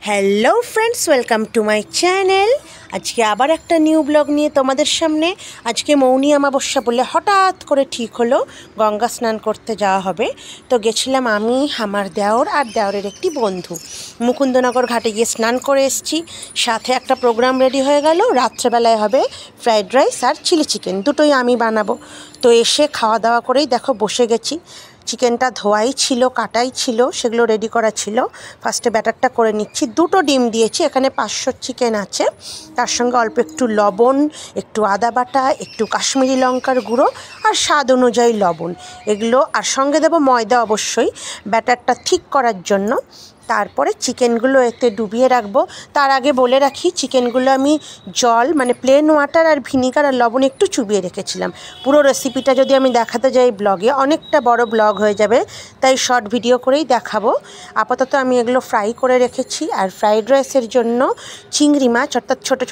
Hello friends, welcome to my channel. আজকে আবার একটা নিউ ব্লগ নিয়ে তোমাদের সামনে। আজকে মৌনী অমাবস্যা বলে হঠাৎ করে ঠিক হলো গঙ্গা স্নান করতে যাওয়া হবে। তো গেছিলাম আমি, আমার দেওর আর দেওরের একটি বন্ধু। মুকুন্দনগর ঘাটে গিয়ে স্নান করে এসেছি। সাথে একটা প্রোগ্রাম রেডি হয়ে গেল, রাত্রেবেলায় হবে ফ্রাইড রাইস আর চিলি চিকেন, দুটোই আমি বানাবো। তো এসে খাওয়া দাওয়া করেই দেখো বসে গেছি। চিকেনটা ধোয়াই ছিল, কাটাই ছিল, সেগুলো রেডি করা ছিল। ফার্স্টে ব্যাটারটা করে নিচ্ছি। দুটো ডিম দিয়েছি, এখানে 500 চিকেন আছে। তার সঙ্গে অল্প একটু লবণ, একটু আদা বাটা, একটু কাশ্মীরি লঙ্কার গুঁড়ো আর স্বাদ অনুযায়ী লবণ, এগুলো। আর সঙ্গে দেবো ময়দা অবশ্যই, ব্যাটারটা ঠিক করার জন্য। তারপরে চিকেনগুলো এতে ডুবিয়ে রাখবো। তার আগে বলে রাখি, চিকেনগুলো আমি জল মানে প্লেন ওয়াটার আর ভিনিগার আর লবণ একটু চুবিয়ে রেখেছিলাম। পুরো রেসিপিটা যদি আমি দেখাতে যাই ব্লগে, অনেকটা বড় ব্লগ হয়ে যাবে, তাই শর্ট ভিডিও করেই দেখাবো। আপাতত আমি এগুলো ফ্রাই করে রেখেছি। আর ফ্রাইড রাইসের জন্য চিংড়ি মাছ, অর্থাৎ ছোটো ছোটো